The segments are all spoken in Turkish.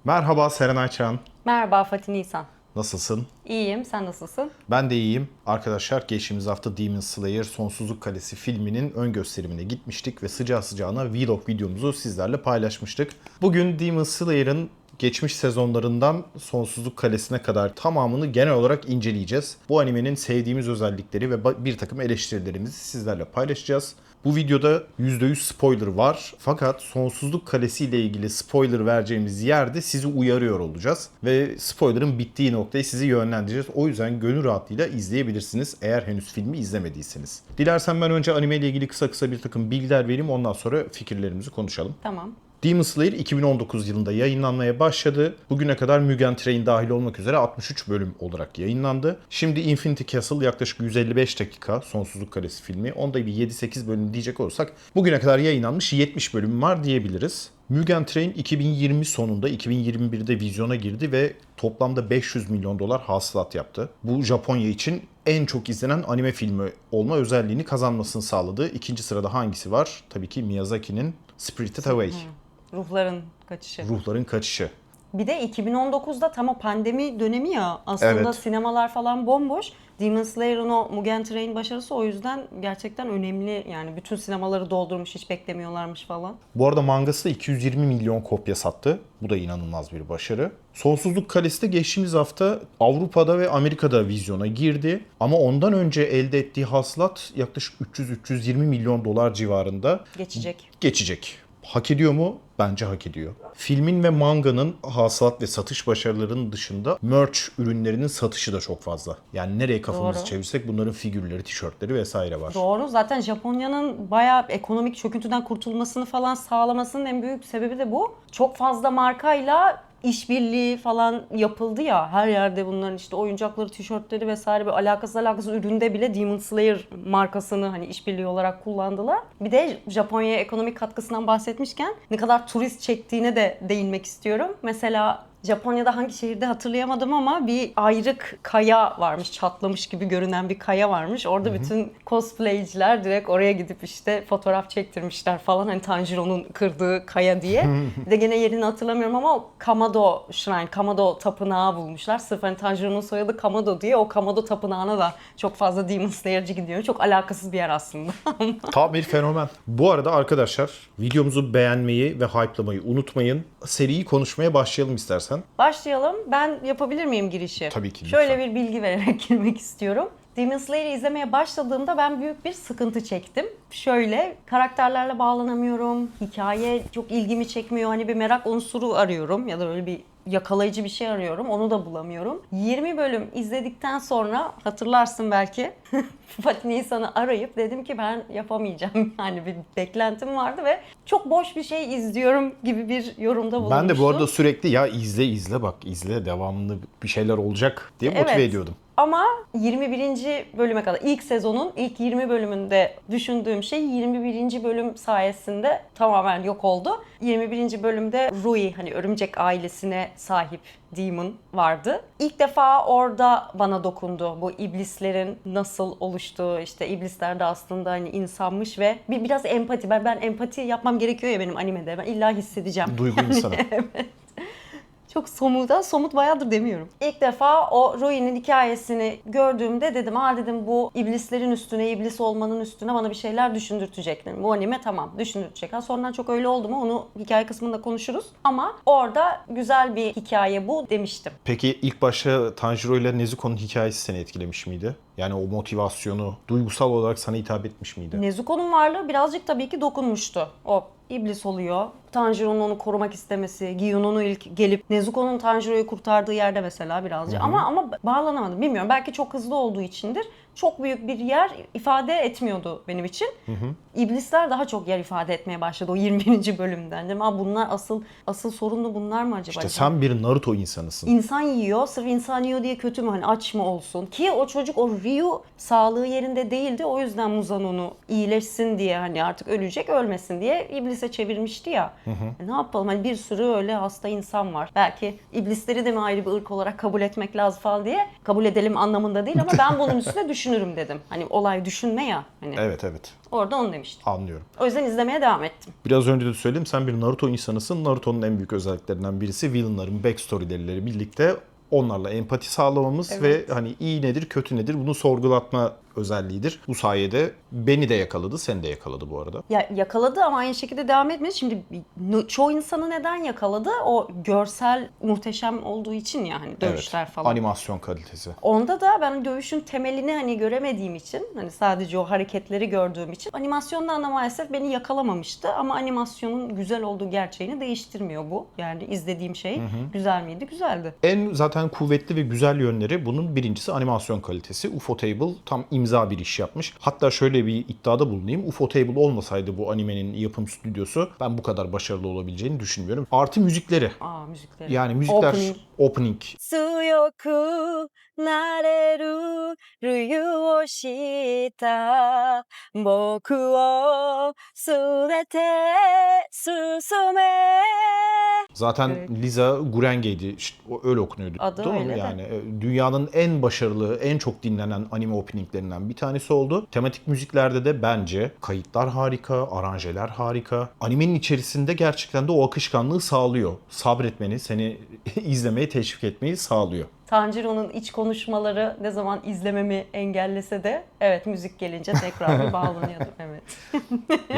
Merhaba Serenay Çağan. Merhaba Fatih Nisan. Nasılsın? İyiyim, sen nasılsın? Ben de iyiyim. Arkadaşlar geçtiğimiz hafta Demon Slayer Sonsuzluk Kalesi filminin ön gösterimine gitmiştik ve sıcağı sıcağına vlog videomuzu sizlerle paylaşmıştık. Bugün Demon Slayer'ın geçmiş sezonlarından Sonsuzluk Kalesi'ne kadar tamamını genel olarak inceleyeceğiz. Bu animenin sevdiğimiz özellikleri ve bir takım eleştirilerimizi sizlerle paylaşacağız. Bu videoda %100 spoiler var. Fakat Sonsuzluk Kalesi ile ilgili spoiler vereceğimiz yerde sizi uyarıyor olacağız. Ve spoiler'ın bittiği noktayı sizi yönlendireceğiz. O yüzden gönül rahatlığıyla izleyebilirsiniz eğer henüz filmi izlemediyseniz. Dilersen ben önce anime ile ilgili kısa bir takım bilgiler vereyim. Ondan sonra fikirlerimizi konuşalım. Tamam. Demon Slayer 2019 yılında yayınlanmaya başladı. Bugüne kadar Mugen Train dahil olmak üzere 63 bölüm olarak yayınlandı. Şimdi Infinity Castle yaklaşık 155 dakika Sonsuzluk Kalesi filmi. Onda bir 7-8 bölüm diyecek olursak bugüne kadar yayınlanmış 70 bölüm var diyebiliriz. Mugen Train 2020 sonunda 2021'de vizyona girdi ve toplamda 500 milyon dolar hasılat yaptı. Bu Japonya için en çok izlenen anime filmi olma özelliğini kazanmasını sağladı. İkinci sırada hangisi var? Tabii ki Miyazaki'nin Spirited Away. Ruhların kaçışı. Ruhların Kaçışı. Bir de 2019'da tam o pandemi dönemi ya. Aslında Evet. sinemalar falan bomboş. Demon Slayer'ın o Mugen Train başarısı o yüzden gerçekten önemli. Yani bütün sinemaları doldurmuş, hiç beklemiyorlarmış falan. Bu arada mangası da 220 milyon kopya sattı. Bu da inanılmaz bir başarı. Sonsuzluk Kalesi de geçtiğimiz hafta Avrupa'da ve Amerika'da vizyona girdi. Ama ondan önce elde ettiği hasılat yaklaşık 300-320 milyon dolar civarında geçecek. Hak ediyor mu? Bence hak ediyor. Filmin ve manganın hasılat ve satış başarılarının dışında merch ürünlerinin satışı da çok fazla. Yani nereye kafamızı Doğru. çevirsek bunların figürleri, tişörtleri vesaire var. Doğru. Zaten Japonya'nın bayağı ekonomik çöküntüden kurtulmasını falan sağlamasının en büyük sebebi de bu. Çok fazla markayla işbirliği falan yapıldı ya. Her yerde bunların işte oyuncakları, tişörtleri vesaire bir alakasız üründe bile Demon Slayer markasını hani işbirliği olarak kullandılar. Bir de Japonya'ya ekonomik katkısından bahsetmişken ne kadar turist çektiğine de değinmek istiyorum. Mesela Japonya'da hangi şehirde hatırlayamadım ama bir ayrık kaya varmış. Çatlamış gibi görünen bir kaya varmış. Orada bütün cosplayciler direkt oraya gidip işte fotoğraf çektirmişler falan. Hani Tanjiro'nun kırdığı kaya diye. Bir de gene yerini hatırlamıyorum ama o Kamado Shrine, Kamado tapınağı bulmuşlar. Sırf hani Tanjiro'nun soyadı Kamado diye o Kamado tapınağına da çok fazla Demon Slayer'cı gidiyor. Çok alakasız bir yer aslında. Tam bir fenomen. Bu arada arkadaşlar videomuzu beğenmeyi ve hype'lamayı unutmayın. Seriyi konuşmaya başlayalım istersen. Başlayalım. Ben yapabilir miyim girişi? Tabii ki, Şöyle lütfen. bir bilgi vererek girmek istiyorum. Demon Slayer'ı izlemeye başladığımda ben büyük bir sıkıntı çektim. Şöyle, karakterlerle bağlanamıyorum, hikaye çok ilgimi çekmiyor. Hani bir merak unsuru arıyorum ya da öyle bir yakalayıcı bir şey arıyorum. Onu da bulamıyorum. 20 bölüm izledikten sonra hatırlarsın belki Fatih Nisan'ı arayıp dedim ki ben yapamayacağım. Yani bir beklentim vardı ve çok boş bir şey izliyorum gibi bir yorumda bulunmuştum. Ben de bu arada sürekli ya izle bak izle devamlı bir şeyler olacak diye motive Evet. ediyordum. Ama 21. bölüme kadar ilk sezonun ilk 20 bölümünde düşündüğüm şey 21. bölüm sayesinde tamamen yok oldu. 21. bölümde Rui hani örümcek ailesine sahip Demon vardı. İlk defa orada bana dokundu bu iblislerin nasıl oluştuğu, işte iblisler de aslında hani insanmış ve biraz empati. Ben empati yapmam gerekiyor ya benim animede. Ben illa hissedeceğim. Duygu insanı. Çok somut bayağıdır demiyorum. İlk defa o Rui'nin hikayesini gördüğümde dedim dedim bu iblislerin üstüne, iblis olmanın üstüne bana bir şeyler düşündürtecek. Dedim. Bu anime tamam düşündürtecek. Sonradan çok öyle oldu mu onu hikaye kısmında konuşuruz. Ama orada güzel bir hikaye bu demiştim. Peki ilk başta Tanjiro ile Nezuko'nun hikayesi seni etkilemiş miydi? Yani o motivasyonu duygusal olarak sana hitap etmiş miydi? Nezuko'nun varlığı birazcık tabii ki dokunmuştu. O iblis oluyor. Tanjiro'nun onu korumak istemesi, Gyuno'nun ilk gelip Nezuko'nun Tanjiro'yu kurtardığı yerde mesela birazcık. Ama bağlanamadım. Bilmiyorum. Belki çok hızlı olduğu içindir. Çok büyük bir yer ifade etmiyordu benim için. İblisler daha çok yer ifade etmeye başladı o 21. bölümden. Dedim, bunlar asıl sorunlu bunlar mı acaba? İşte sen bir Naruto insanısın. İnsan yiyor, sırf insan yiyor diye kötü mü? Hani aç mı olsun? Ki o çocuk, o Ryu sağlığı yerinde değildi. O yüzden Muzan onu iyileşsin diye hani artık ölecek, ölmesin diye iblise çevirmişti ya. Ne yapalım? Hani bir sürü öyle hasta insan var. Belki iblisleri de mi ayrı bir ırk olarak kabul etmek lazım falan diye. Kabul edelim anlamında değil ama ben bunun üstüne düşünürüm dedim. Hani olay düşünme ya. Hani Evet, evet. orada onu demiştim. Anlıyorum. O yüzden izlemeye devam ettim. Biraz önce de söyleyeyim, sen bir Naruto insanısın. Naruto'nun en büyük özelliklerinden birisi villainların backstory'leriyle birlikte onlarla empati sağlamamız ve hani iyi nedir, kötü nedir bunu sorgulatma özelliğidir. Bu sayede beni de yakaladı, seni de yakaladı bu arada. Ya yakaladı ama aynı şekilde devam etmedi. Şimdi çoğu insanı neden yakaladı? O görsel muhteşem olduğu için ya hani dövüşler Evet, falan. animasyon kalitesi. Onda da ben dövüşün temelini hani göremediğim için, hani sadece o hareketleri gördüğüm için animasyondan da maalesef beni yakalamamıştı ama animasyonun güzel olduğu gerçeğini değiştirmiyor bu. Yani izlediğim şey güzel miydi? Güzeldi. En zaten kuvvetli ve güzel yönleri bunun birincisi animasyon kalitesi. Ufotable tam imza bir iş yapmış. Hatta şöyle bir iddiada bulunayım. Ufotable olmasaydı bu animenin yapım stüdyosu ben bu kadar başarılı olabileceğini düşünmüyorum. Artı müzikleri. Müzikleri. Yani müzikler opening. 強くなれる理由を知った僕を連れて進め Zaten Evet. Liza Gurenge'ydi. İşte öyle okunuyordu. Adı değil mi? öyle de. Yani dünyanın en başarılı, en çok dinlenen anime openinglerinden bir tanesi oldu. Tematik müziklerde de bence kayıtlar harika, aranjeler harika. Animenin içerisinde gerçekten de o akışkanlığı sağlıyor. Sabretmeni, seni izlemeye teşvik etmeyi sağlıyor. Tanjiro'nun iç konuşmaları ne zaman izlememi engellese de evet müzik gelince tekrar bir bağlanıyordum evet.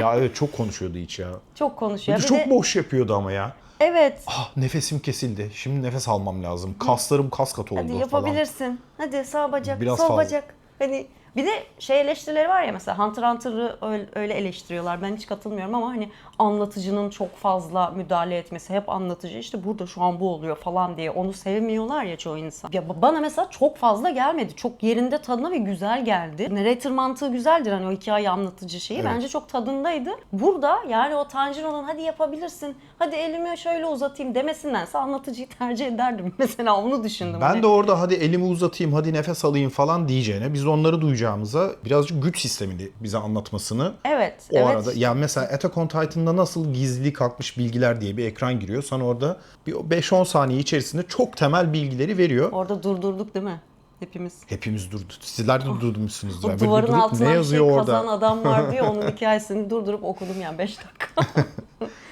Ya evet, çok konuşuyordu hiç ya. Çok konuşuyor. Bir de Bir çok de boş yapıyordu ama ya. evet. Nefesim kesildi. Şimdi nefes almam lazım. Kaslarım kas katı oldu Hadi falan. yapabilirsin. Hadi sağ bacak, Biraz sol fazla. bacak. Hani bir de şey eleştirileri var ya mesela Hunter x Hunter'ı öyle eleştiriyorlar. Ben hiç katılmıyorum ama hani anlatıcının çok fazla müdahale etmesi, hep anlatıcı işte burada şu an bu oluyor falan diye onu sevmiyorlar ya çoğu insan. Ya bana mesela çok fazla gelmedi. Çok yerinde tadına ve güzel geldi. Narrator mantığı güzeldir hani o hikaye anlatıcı şeyi. Evet. Bence çok tadındaydı. Burada yani o Tanjiro'nun hadi yapabilirsin, hadi elimi şöyle uzatayım demesindense anlatıcıyı tercih ederdim. Mesela onu düşündüm. Ben hani. de orada hadi elimi uzatayım, hadi nefes alayım falan diyeceğine biz onları duyacağımıza birazcık güç sistemini bize anlatmasını Evet, o evet. arada. Yani mesela Attack on Titan'da nasıl gizli kalkmış bilgiler diye bir ekran giriyor. Sana orada bir 5-10 saniye içerisinde çok temel bilgileri veriyor. Orada durdurduk değil mi? Hepimiz. Hepimiz durduk. Sizler de durdurmuşsunuz. O Yani. Böyle duvarın durup altına ne bir şey yazıyor orada? kazan adam var diye onun hikayesini durdurup okudum yani 5 dakika.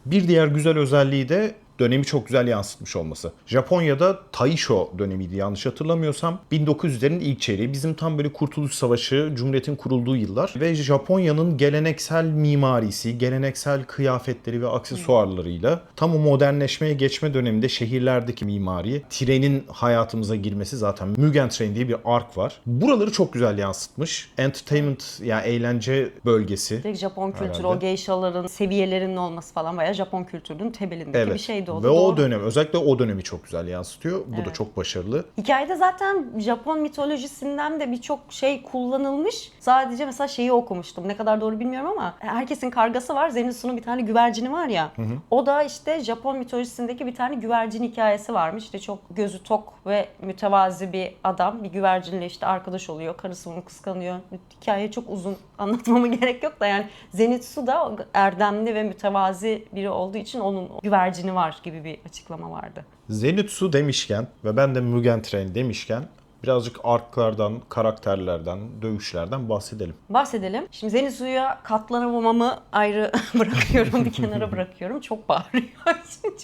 Bir diğer güzel özelliği de dönemi çok güzel yansıtmış olması. Japonya'da Taisho dönemiydi yanlış hatırlamıyorsam. 1900'lerin ilk çeyreği. Bizim tam böyle Kurtuluş Savaşı, Cumhuriyet'in kurulduğu yıllar. Ve Japonya'nın geleneksel mimarisi, geleneksel kıyafetleri ve aksesuarlarıyla tam o modernleşmeye geçme döneminde şehirlerdeki mimari, trenin hayatımıza girmesi zaten Mugen Train diye bir ark var. Buraları çok güzel yansıtmış. Entertainment yani eğlence bölgesi. Direkt Japon kültürü, Herhalde. o geishaların seviyelerinin olması falan bayağı Japon kültürünün temelindeki bir şeydi o da. Ve o Doğru. dönem özellikle o dönemi çok güzel yansıtıyor. Bu da Evet. çok başarılı. Hikayede zaten Japon mitolojisinden de birçok şey kullanılmış. Sadece mesela şeyi okumuştum. Ne kadar doğru bilmiyorum ama herkesin kargası var. Zenitsu'nun bir tane güvercini var ya. O da işte Japon mitolojisindeki bir tane güvercin hikayesi varmış. İşte çok gözü tok ve mütevazi bir adam. Bir güvercinle işte arkadaş oluyor. Karısı onu kıskanıyor. Hikaye çok uzun. Anlatmama gerek yok da yani Zenitsu da erdemli ve mütevazi biri olduğu için onun güvercini var gibi bir açıklama vardı. Zenitsu demişken ve ben de Mugen Train demişken birazcık arklardan, karakterlerden, dövüşlerden bahsedelim. Bahsedelim. Şimdi Zenitsu'ya katlanamamamı ayrı bırakıyorum, bir kenara bırakıyorum. Çok bağırıyor.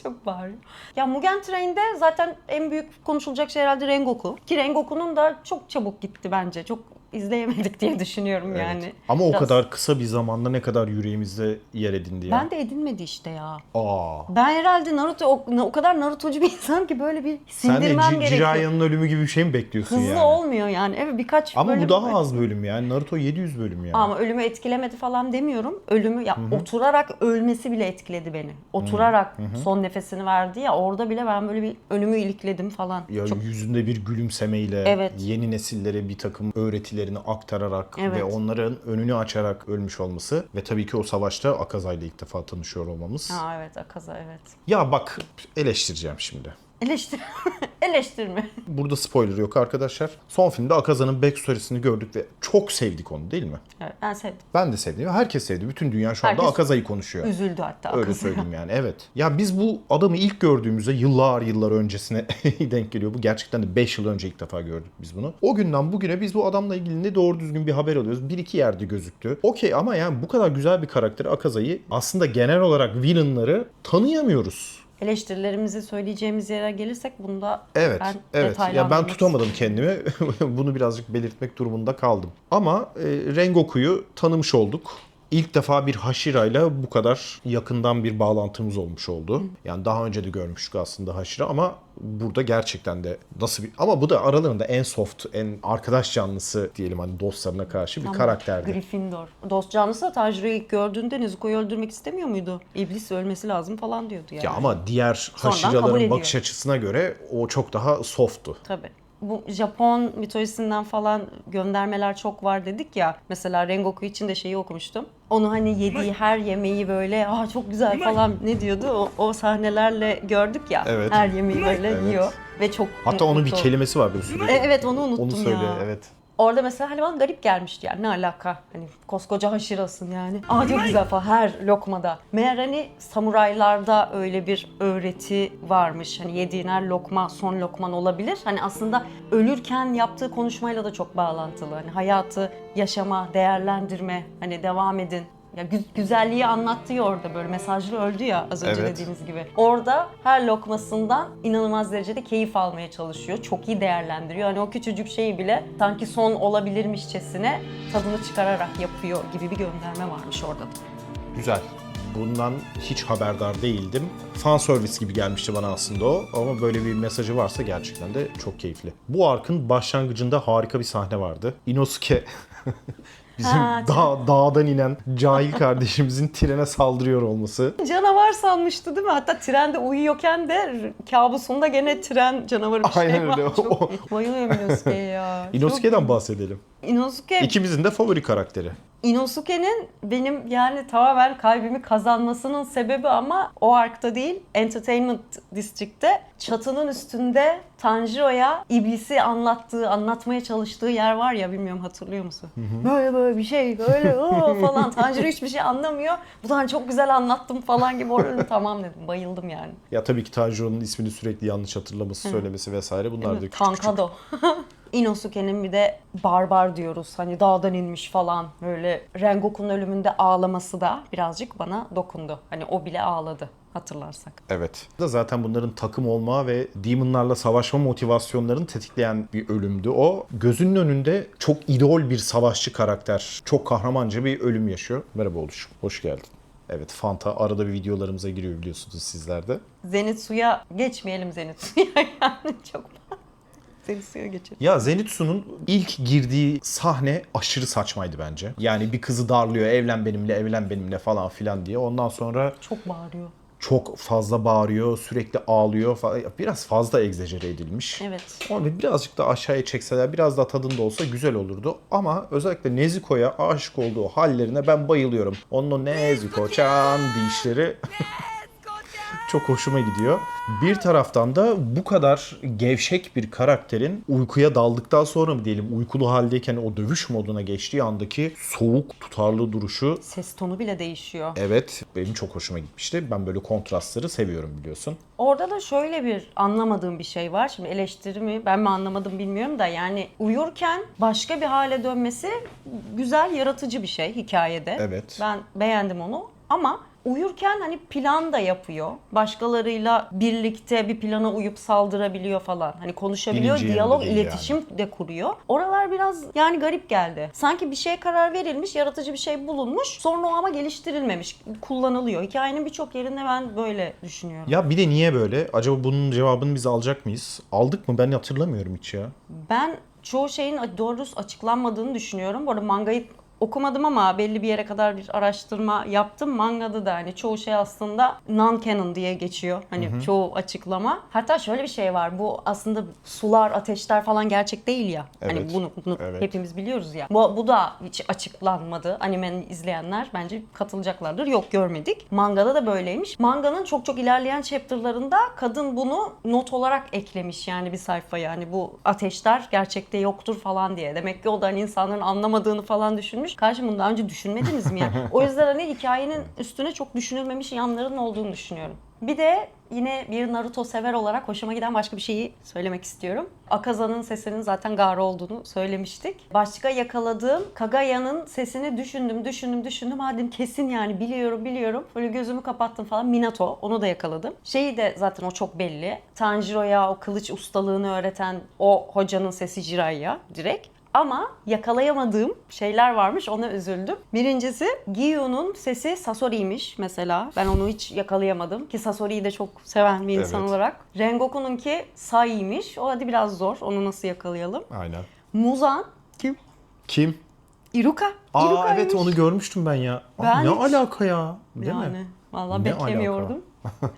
Çok bağırıyor. Ya Mugen Train'de zaten en büyük konuşulacak şey herhalde Rengoku. Ki Rengoku'nun da çok çabuk gitti bence. Çok izleyemedik diye düşünüyorum yani. Evet. Ama o Biraz- kadar kısa bir zamanda ne kadar yüreğimizde yer edindi ya. Ben de edinmedi işte ya. Aa. Ben herhalde Naruto o kadar Narutocu bir insan ki böyle bir Sen de sindirmem gerekiyor. Jiraiya'nın ölümü gibi bir şey mi bekliyorsun Hızlı yani? olmuyor yani. Evet birkaç Ama bölüm bu daha böyle- az bölüm yani. Naruto 700 bölüm yani. Ama ölümü etkilemedi falan demiyorum. Ölümü ya oturarak ölmesi bile etkiledi beni. Oturarak son nefesini verdi ya orada bile ben böyle bir ölümü ilikledim falan. Ya Çok yüzünde bir gülümsemeyle Evet. yeni nesillere bir takım öğretilerini aktararak Evet. ve onların önünü açarak ölmüş olması ve tabii ki o savaşta Akaza ile ilk defa tanışıyor olmamız. Ha evet Akaza evet. Ya bak eleştireceğim şimdi. Eleştirme. Burada spoiler yok arkadaşlar. Son filmde Akaza'nın backstory'sini gördük ve çok sevdik onu, değil mi? Evet, ben sevdim. Ben de sevdim. Herkes sevdi. Bütün dünya şu anda Herkes Akaza'yı konuşuyor. Üzüldü hatta. Öyle Akaza'ya. söyleyeyim yani, evet. Ya biz bu adamı ilk gördüğümüzde yıllar öncesine denk geliyor. Bu gerçekten de 5 yıl önce ilk defa gördük biz bunu. O günden bugüne biz bu adamla ilgili ne doğru düzgün bir haber alıyoruz. Bir iki yerde gözüktü. Okey, ama yani bu kadar güzel bir karakteri, Akaza'yı, aslında genel olarak villainları tanıyamıyoruz. Eleştirilerimizi söyleyeceğimiz yere gelirsek bunda Evet, ben evet. detaylı Ya ben anlamak tutamadım istiyorum. kendimi. Bunu birazcık belirtmek durumunda kaldım. Ama Rengoku'yu tanımış olduk. İlk defa bir Hashira ile bu kadar yakından bir bağlantımız olmuş oldu. Yani daha önce de görmüştük aslında Hashira, ama burada gerçekten de nasıl bir... Ama bu da aralarında en soft, en arkadaş canlısı diyelim, hani dostlarına karşı bir Ama karakterdi. Gryffindor. Dost canlısı da Tanjiro'yu ilk gördüğünde Nezuko'yu öldürmek istemiyor muydu? İblis ölmesi lazım falan diyordu yani. Ya ama diğer Sonradan kabul Hashira'ların ediyor. bakış açısına göre o çok daha soft'tu. Tabii. Bu Japon mitolojisinden falan göndermeler çok var dedik ya. Mesela Rengoku için de şeyi okumuştum. Onu hani yediği her yemeği böyle çok güzel falan ne diyordu? O sahnelerle gördük ya. Evet. Her yemeği böyle Evet. yiyor ve çok Hatta onun bir mutlu. kelimesi var böyle sürekli. Evet, onu unuttum Onu söyle, ya. evet. Orada mesela hani bana garip gelmişti yani, ne alaka, hani koskoca Hashira'sın yani. Çok güzel falan her lokmada. Meğer hani samuraylarda öyle bir öğreti varmış. Hani yediğin her lokma son lokman olabilir. Hani aslında ölürken yaptığı konuşmayla da çok bağlantılı. Hani hayatı yaşama, değerlendirme, hani devam edin. Ya güzelliği anlattığı orada, böyle mesajlı öldü ya az önce Evet. dediğimiz gibi. Orada her lokmasından inanılmaz derecede keyif almaya çalışıyor. Çok iyi değerlendiriyor. Hani o küçücük şeyi bile sanki son olabilirmişçesine tadını çıkararak yapıyor gibi bir gönderme varmış orada da. Güzel. Bundan hiç haberdar değildim. Fan service gibi gelmişti bana aslında o. Ama böyle bir mesajı varsa gerçekten de çok keyifli. Bu arkın başlangıcında harika bir sahne vardı. Inosuke bizim dağdan inen cahil kardeşimizin trene saldırıyor olması. Canavar sanmıştı değil mi? Hatta trende uyuyorken de kabusunda gene tren canavarı bir Aynen şey var. öyle. Çok iyi. Bayılıyorum Inosuke'ye ya. Inosuke'den bahsedelim. Inosuke, İkimizin de favori karakteri. Inosuke'nin benim yani tamamen kalbimi kazanmasının sebebi ama o arkta değil, Entertainment District'te çatının üstünde Tanjiro'ya iblisi anlatmaya çalıştığı yer var ya, bilmiyorum hatırlıyor musun? Böyle bir şey, böyle falan. Tanjiro hiçbir şey anlamıyor. Bu da çok güzel anlattım falan gibi. Orada tamam dedim, bayıldım yani. Ya tabii ki Tanjiro'nun ismini sürekli yanlış hatırlaması, söylemesi vesaire, bunlar da küçük Tankado. Inosuke'nin bir de barbar diyoruz. Hani dağdan inmiş falan. Böyle Rengoku'nun ölümünde ağlaması da birazcık bana dokundu. Hani o bile ağladı hatırlarsak. Evet. Da zaten bunların takım olma ve demonlarla savaşma motivasyonlarını tetikleyen bir ölümdü o. Gözünün önünde çok idol bir savaşçı karakter. Çok kahramanca bir ölüm yaşıyor. Merhaba oluşum. Hoş geldin. Evet, Fanta arada bir videolarımıza giriyor biliyorsunuz sizler de. Zenitsu'ya geçmeyelim, Zenitsu'ya yani çok. Zenitsu'ya geçelim. Ya Zenitsu'nun ilk girdiği sahne aşırı saçmaydı bence. Yani bir kızı darlıyor, evlen benimle falan filan diye. Ondan sonra Çok bağırıyor. çok fazla bağırıyor, sürekli ağlıyor falan. Biraz fazla egzajere edilmiş. Evet. Onu birazcık da aşağıya çekseler, biraz daha tadında olsa güzel olurdu. Ama özellikle Nezuko'ya aşık olduğu hallerine ben bayılıyorum. Onun o Nezuko-chan deyişleri çok hoşuma gidiyor. Bir taraftan da bu kadar gevşek bir karakterin uykuya daldıktan sonra mı diyelim, uykulu haldeyken o dövüş moduna geçtiği andaki soğuk, tutarlı duruşu, Ses tonu bile değişiyor. evet, benim çok hoşuma gitmişti. Ben böyle kontrastları seviyorum biliyorsun. Orada da şöyle bir anlamadığım bir şey var. Şimdi eleştiri mi ben mi anlamadım bilmiyorum da, yani uyurken başka bir hale dönmesi güzel, yaratıcı bir şey hikayede. Evet. Ben beğendim onu ama uyurken hani plan da yapıyor. Başkalarıyla birlikte bir plana uyup saldırabiliyor falan. Hani konuşabiliyor, Bilinci diyalog, yerinde değil iletişim de kuruyor. Oralar biraz yani garip geldi. Sanki bir şeye karar verilmiş, yaratıcı bir şey bulunmuş. Sonra o ama geliştirilmemiş, kullanılıyor. Hikayenin birçok yerinde ben böyle düşünüyorum. Ya bir de niye böyle? Acaba bunun cevabını biz alacak mıyız? Aldık mı? Ben hatırlamıyorum hiç ya. Ben çoğu şeyin doğru düz açıklanmadığını düşünüyorum. Bu arada mangayı okumadım ama belli bir yere kadar bir araştırma yaptım. Mangada da hani çoğu şey aslında non-canon diye geçiyor. Hani çoğu açıklama. Hatta şöyle bir şey var. Bu aslında sular, ateşler falan gerçek değil ya. Hani Evet. bunu Evet. hepimiz biliyoruz ya. Bu da hiç açıklanmadı. Animenin izleyenler bence katılacaklardır. Yok, görmedik. Mangada da böyleymiş. Manganın çok çok ilerleyen chapter'larında kadın bunu not olarak eklemiş yani bir sayfaya. Yani bu ateşler gerçekte yoktur falan diye. Demek ki o da hani insanların anlamadığını falan düşünmüş. Kardeşim bunu daha önce düşünmediniz mi ya? O yüzden hani hikayenin üstüne çok düşünülmemiş yanların olduğunu düşünüyorum. Bir de yine bir Naruto sever olarak hoşuma giden başka bir şeyi söylemek istiyorum. Akaza'nın sesinin zaten Gaara olduğunu söylemiştik. Başka yakaladığım Kagaya'nın sesini düşündüm. Hadi kesin yani biliyorum. Böyle gözümü kapattım falan. Minato, onu da yakaladım. Şeyi de zaten o çok belli. Tanjiro'ya o kılıç ustalığını öğreten o hocanın sesi Jiraiya direkt. Ama yakalayamadığım şeyler varmış, ona üzüldüm. Birincisi Gyu'nun sesi Sasori'ymiş mesela. Ben onu hiç yakalayamadım ki Sasori'yi de çok seven bir insan Evet. olarak. Rengoku'nunki Sai'ymiş. O hadi biraz zor. Onu nasıl yakalayalım? Aynen. Muzan kim? Kim? Iruka. Aa Iruka'ymış. evet, onu görmüştüm ben ya. Aa, Ben ne hiç- alaka ya? Değil yani mi? vallahi Ne beklemiyordum.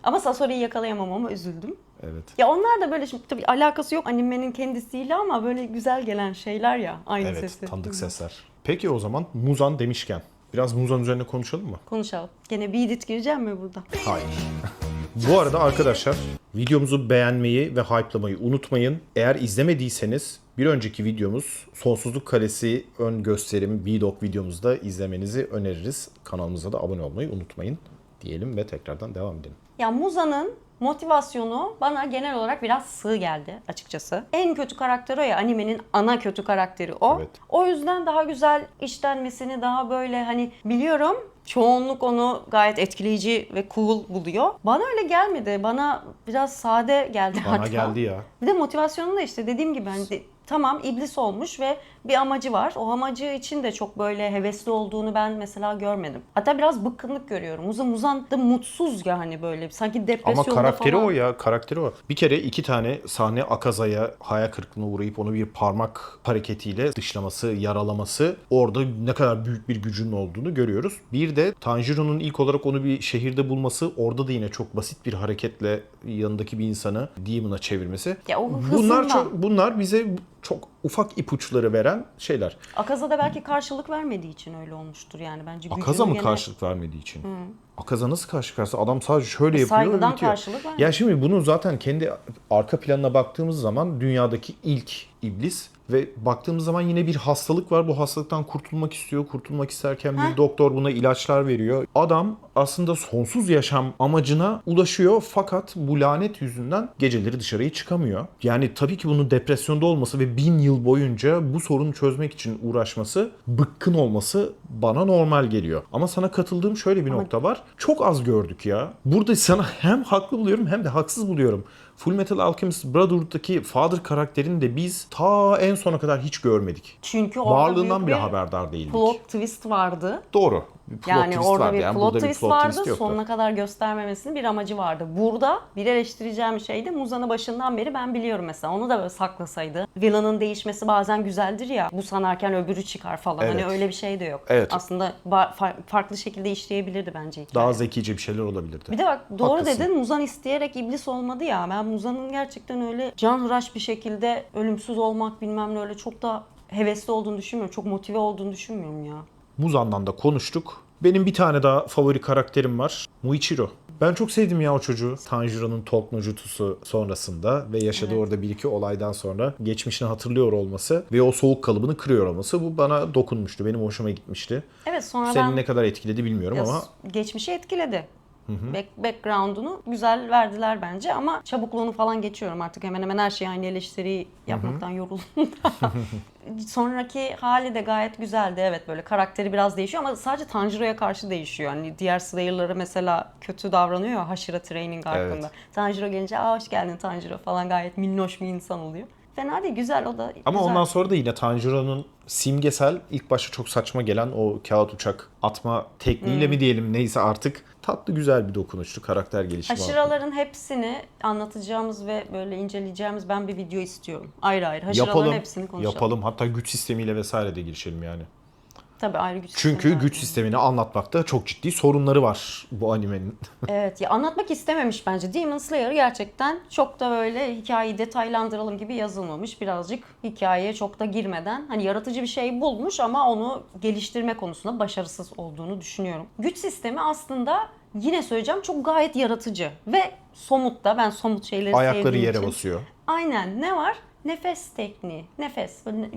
Ama Sasori'yi yakalayamam ama üzüldüm. Evet. Ya onlar da böyle, şimdi tabii alakası yok animenin kendisiyle ama böyle güzel gelen şeyler ya, aynı Evet, sesi. tanıdık sesler. Peki o zaman Muzan demişken biraz Muzan üzerine konuşalım mı? Konuşalım. Gene bir edit gireceğim mi burada? Hayır. Bu arada arkadaşlar, videomuzu beğenmeyi ve hype'lamayı unutmayın. Eğer izlemediyseniz bir önceki videomuz Sonsuzluk Kalesi ön gösterim vlog videomuzda izlemenizi öneririz. Kanalımıza da abone olmayı unutmayın diyelim ve tekrardan devam edelim. Ya Muzan'ın motivasyonu bana genel olarak biraz sığ geldi açıkçası. En kötü karakter o ya, animenin ana kötü karakteri o. Evet. O yüzden daha güzel işlenmesini, daha böyle hani biliyorum çoğunluk onu gayet etkileyici ve cool buluyor. Bana öyle gelmedi. Bana biraz sade geldi Bana hatta. geldi ya. Bir de motivasyonu da işte dediğim gibi hani tamam iblis olmuş ve bir amacı var. O amacı için de çok böyle hevesli olduğunu ben mesela görmedim. Hatta biraz bıkkınlık görüyorum. Muzan da mutsuz yani böyle. Sanki Ama depresyonda karakteri falan. o ya, karakteri o. Bir kere iki tane sahne Akaza'ya hayal kırıklığına uğrayıp onu bir parmak hareketiyle dışlaması, yaralaması, orada ne kadar büyük bir gücünün olduğunu görüyoruz. Bir de Tanjiro'nun ilk olarak onu bir şehirde bulması, orada da yine çok basit bir hareketle yanındaki bir insanı Demon'a çevirmesi. Ya o hızından. Bunlar bize çok ufak ipuçları veren şeyler. Akaza'da belki karşılık vermediği için öyle olmuştur yani bence. Akaza gücünü mı gene- karşılık vermediği için? Akaza nasıl karşılık verse? Adam sadece şöyle yapıyor ve Saygıdan bitiyor. karşılık vermiyor. Ya şimdi bunun zaten kendi arka planına baktığımız zaman dünyadaki ilk iblis ve baktığımız zaman yine bir hastalık var. Bu hastalıktan kurtulmak istiyor. Kurtulmak isterken bir doktor buna ilaçlar veriyor. Adam aslında sonsuz yaşam amacına ulaşıyor fakat bu lanet yüzünden geceleri dışarıya çıkamıyor. Yani tabii ki bunun depresyonda olması ve 1000 yıl boyunca bu sorunu çözmek için uğraşması, bıkkın olması bana normal geliyor. Ama sana katıldığım şöyle bir nokta var. Çok az gördük ya. Burada sana hem haklı buluyorum hem de haksız buluyorum. Fullmetal Alchemist Brotherhood'daki Father karakterini de biz ta en sona kadar hiç görmedik. Çünkü orada Varlığından büyük bile bir haberdar değildik. plot twist vardı. Doğru. Bir plot Yani twist orada vardı. bir Yani plot burada twist bir plot vardı. twist yoktu. Sonuna kadar göstermemesinin bir amacı vardı. Burada bir eleştireceğim şey de Muzan'ı başından beri ben biliyorum mesela. Onu da böyle saklasaydı. Villain'ın değişmesi bazen güzeldir ya. Bu sanarken öbürü çıkar falan. Evet. Hani öyle bir şey de yok. Evet. Aslında farklı şekilde işleyebilirdi bence hikaye. Daha zekice bir şeyler olabilirdi. Bir de bak doğru Haklısın. dedin, Muzan isteyerek iblis olmadı ya. Ben Muzan'ın gerçekten öyle canhıraş bir şekilde ölümsüz olmak bilmem ne öyle çok da hevesli olduğunu düşünmüyorum. Çok motive olduğunu düşünmüyorum ya. Muzan'dan da konuştuk. Benim bir tane daha favori karakterim var. Muichiro. Ben çok sevdim ya o çocuğu. Tanjiro'nun Talk no Jutsu'su sonrasında ve yaşadığı orada bir iki olaydan sonra geçmişini hatırlıyor olması ve o soğuk kalıbını kırıyor olması, bu bana dokunmuştu. Benim hoşuma gitmişti. Evet, sonradan Senin ne kadar etkiledi bilmiyorum ama geçmişi etkiledi. Background'unu güzel verdiler bence ama çabukluğunu falan geçiyorum artık, hemen hemen her şeyi aynı eleştiriyi yapmaktan yoruldum. Sonraki hali de gayet güzeldi, evet, böyle karakteri biraz değişiyor ama sadece Tanjiro'ya karşı değişiyor. Hani diğer Slayer'lara mesela kötü davranıyor ya Hashira Training hakkında. Tanjiro gelince hoş geldin Tanjiro falan, gayet minnoş bir insan oluyor. Fena değil, güzel, o da ama güzel. ondan sonra da yine Tanjiro'nun simgesel, ilk başta çok saçma gelen o kağıt uçak atma tekniğiyle mi diyelim, neyse artık, tatlı güzel bir dokunuştu, karakter gelişimi. Haşıraların hepsini anlatacağımız ve böyle inceleyeceğimiz ben bir video istiyorum. Ayrı ayrı. Haşıraların Yapalım. hepsini konuşalım. Yapalım. Hatta güç sistemiyle vesaire de girişelim yani. Tabii ayrı güç Çünkü sistemi güç var. sistemini anlatmakta çok ciddi sorunları var bu animenin. Evet ya, anlatmak istememiş bence. Demon Slayer gerçekten çok da böyle hikayeyi detaylandıralım gibi yazılmamış. Birazcık hikayeye çok da girmeden hani yaratıcı bir şey bulmuş ama onu geliştirme konusunda başarısız olduğunu düşünüyorum. Güç sistemi aslında yine söyleyeceğim çok gayet yaratıcı ve somut da, ben somut şeyleri Ayakları sevdiğim yere için. basıyor. Aynen, ne var? Nefes tekniği,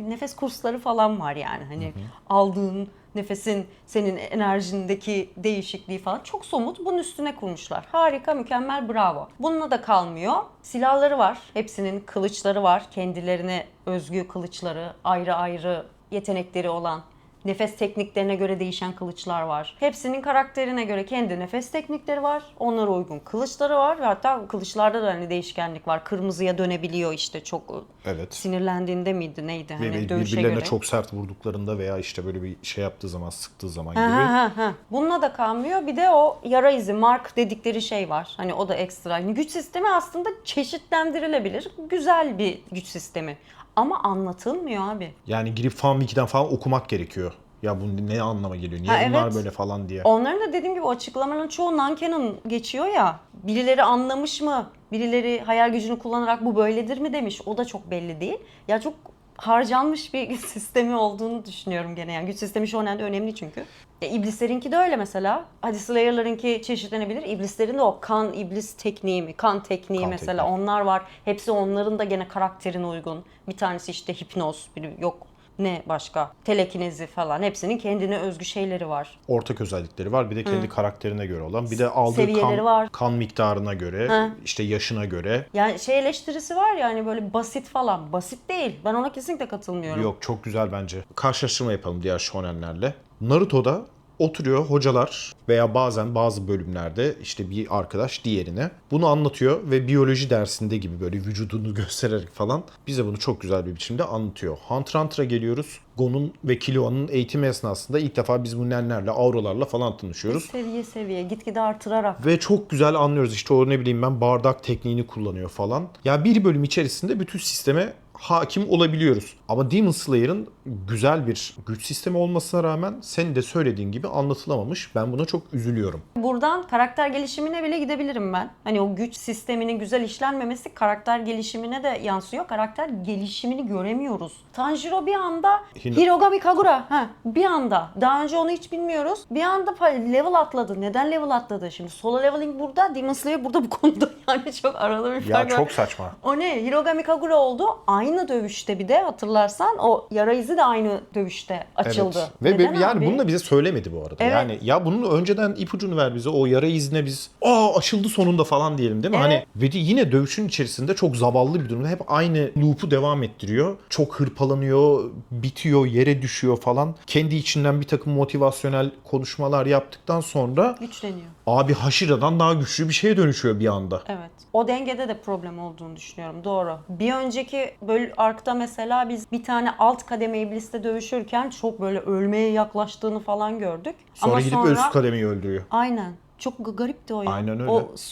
nefes kursları falan var yani. Hani aldığın nefesin senin enerjindeki değişikliği falan çok somut. Bunun üstüne kurmuşlar. Harika, mükemmel, bravo. Bununla da kalmıyor. Silahları var. Hepsinin kılıçları var. Kendilerine özgü kılıçları, ayrı ayrı yetenekleri olan. Nefes tekniklerine göre değişen kılıçlar var. Hepsinin karakterine göre kendi nefes teknikleri var. Onlara uygun kılıçları var ve hatta kılıçlarda da hani değişkenlik var. Kırmızıya dönebiliyor işte çok Evet. sinirlendiğinde miydi neydi hani Ve dövüşe birbirlerine göre. çok sert vurduklarında veya işte böyle bir şey yaptığı zaman, sıktığı zaman Ha, gibi. ha, ha. Bununla da kalmıyor. Bir de o yara izi, mark dedikleri şey var. Hani o da ekstra. Yani güç sistemi aslında çeşitlendirilebilir. Güzel bir güç sistemi. Ama anlatılmıyor abi. Yani girip Fan Wiki'den falan okumak gerekiyor. Ya bu ne anlama geliyor? Niye Ha, bunlar evet. böyle falan diye. Onların da dediğim gibi o açıklamaların çoğu non-canon geçiyor ya. Birileri anlamış mı? Birileri hayal gücünü kullanarak bu böyledir mi demiş. O da çok belli değil. Ya çok harcanmış bir güç sistemi olduğunu düşünüyorum gene. Yani güç sistemi shonen de önemli çünkü. İblislerinki de öyle mesela. Hadi Slayer'larınki çeşitlenebilir. İblislerin de o kan iblis tekniği mi? Kan tekniği Kan mesela, tekniği. onlar var. Hepsi onların da gene karakterine uygun. Bir tanesi işte hipnoz, biri yok. Ne başka? Telekinezi falan. Hepsinin kendine özgü şeyleri var. Ortak özellikleri var. Bir de kendi karakterine göre olan. Bir de aldığı Seviyeleri var. kan miktarına göre, Ha. işte yaşına göre. Yani şey eleştirisi var ya hani böyle basit falan. Basit değil. Ben ona kesinlikle katılmıyorum. Yok, çok güzel bence. Karşılaştırma yapalım diğer shonenlerle. Naruto'da oturuyor hocalar veya bazen bazı bölümlerde işte bir arkadaş diğerine bunu anlatıyor ve biyoloji dersinde gibi böyle vücudunu göstererek falan bize bunu çok güzel bir biçimde anlatıyor. Hunter x Hunter'a geliyoruz. Gon'un ve Killio'nun eğitimi esnasında ilk defa biz bu nenlerle, auralarla falan tanışıyoruz. Seviye seviye gitgide artırarak. Ve çok güzel anlıyoruz işte o ne bileyim ben bardak tekniğini kullanıyor falan. Ya bir bölüm içerisinde bütün sisteme hakim olabiliyoruz. Ama Demon Slayer'ın güzel bir güç sistemi olmasına rağmen senin de söylediğin gibi anlatılamamış. Ben buna çok üzülüyorum. Buradan karakter gelişimine bile gidebilirim ben. Hani o güç sisteminin güzel işlenmemesi karakter gelişimine de yansıyor. Karakter gelişimini göremiyoruz. Tanjiro bir anda Hirogami Kagura. Bir anda. Daha önce onu hiç bilmiyoruz. Bir anda level atladı. Neden level atladı? Şimdi solo leveling burada, Demon Slayer burada bu konuda. Yani çok arada bir Ya fark var. çok saçma. O ne? Hirogami Kagura oldu. Aynı dövüşte bir de hatırlarsan o yara izi de aynı dövüşte açıldı. Evet. Ve Neden yani abi? bunu da bize söylemedi bu arada. Evet. Yani ya bunun önceden ipucunu ver bize. O yara izine biz açıldı sonunda falan diyelim değil mi? Evet. Hani ve de yine dövüşün içerisinde çok zavallı bir durumda. Hep aynı loop'u devam ettiriyor. Çok hırpalanıyor, bitiyor, yere düşüyor falan. Kendi içinden bir takım motivasyonel konuşmalar yaptıktan sonra Güçleniyor. abi Hashira'dan daha güçlü bir şeye dönüşüyor bir anda. Evet. O dengede de problem olduğunu düşünüyorum. Doğru. Bir önceki arkta mesela biz bir tane alt kademe iblisle dövüşürken çok böyle ölmeye yaklaştığını falan gördük. Sonra Ama gidip sonra üst kademeyi öldürüyor. aynen. Çok garipti o ya. Aynen öyle.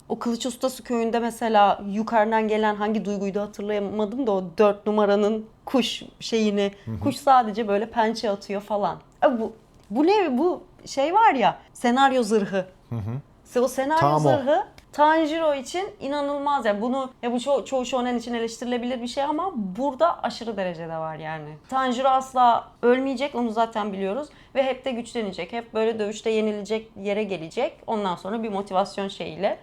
O Kılıç Ustası köyünde mesela yukarıdan gelen hangi duyguydu hatırlayamadım da o 4 numaranın kuş şeyini. Kuş sadece böyle pençe atıyor falan. Bu ne? Bu şey var ya, senaryo zırhı. O senaryo Tam o. zırhı Tanjiro için inanılmaz ya. Bunu ya bu çoğu shonen için eleştirilebilir bir şey ama burada aşırı derecede var yani. Tanjiro asla ölmeyecek, onu zaten biliyoruz ve hep de güçlenecek. Hep böyle dövüşte yenilecek yere gelecek. Ondan sonra bir motivasyon şeyiyle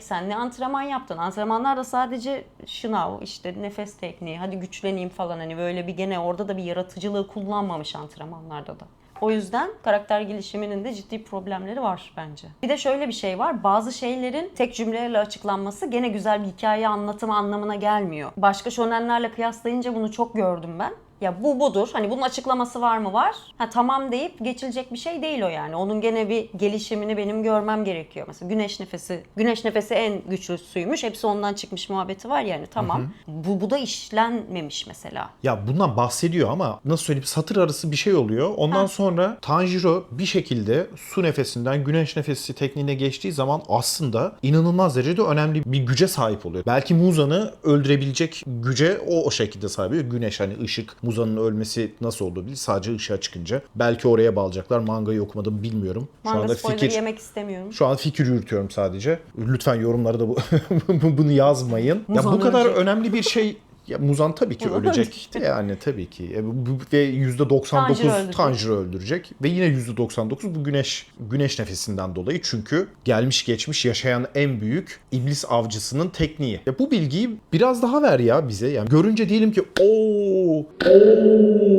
sen ne antrenman yaptın? Antrenmanlar da sadece şınav, işte nefes tekniği, hadi güçleneyim falan, hani böyle bir gene orada da bir yaratıcılığı kullanmamış antrenmanlarda da. O yüzden karakter gelişiminin de ciddi problemleri var bence. Bir de şöyle bir şey var. Bazı şeylerin tek cümlelerle açıklanması gene güzel bir hikaye anlatımı anlamına gelmiyor. Başka shonenlerle kıyaslayınca bunu çok gördüm ben. Ya bu budur. Hani bunun açıklaması var mı? Var. Tamam deyip geçilecek bir şey değil o yani. Onun gene bir gelişimini benim görmem gerekiyor. Mesela güneş nefesi. Güneş nefesi en güçlüsüymüş. Hepsi ondan çıkmış muhabbeti var yani. Tamam. Bu da işlenmemiş mesela. Ya bundan bahsediyor ama nasıl söyleyeyim, satır arası bir şey oluyor. Ondan sonra Tanjiro bir şekilde su nefesinden güneş nefesi tekniğine geçtiği zaman aslında inanılmaz derecede önemli bir güce sahip oluyor. Belki Muzan'ı öldürebilecek güce o şekilde sahip oluyor. Güneş hani ışık, Muzan'ın ölmesi nasıl oldu bilir. Sadece ışığa çıkınca. Belki oraya bağlayacaklar. Mangayı okumadım bilmiyorum. Manga spoiler'ı yemek istemiyorum. Şu an fikir yürütüyorum sadece. Lütfen yorumlara da bunu yazmayın. Muzan ya bu kadar ölecek. önemli bir şey. Ya Muzan tabii ki ölecek. Yani tabii ki. Ve %99 Tanjiro öldürecek. Ve yine %99 bu güneş nefesinden dolayı. Çünkü gelmiş geçmiş yaşayan en büyük iblis avcısının tekniği. Ya bu bilgiyi biraz daha ver ya bize. Yani görünce diyelim ki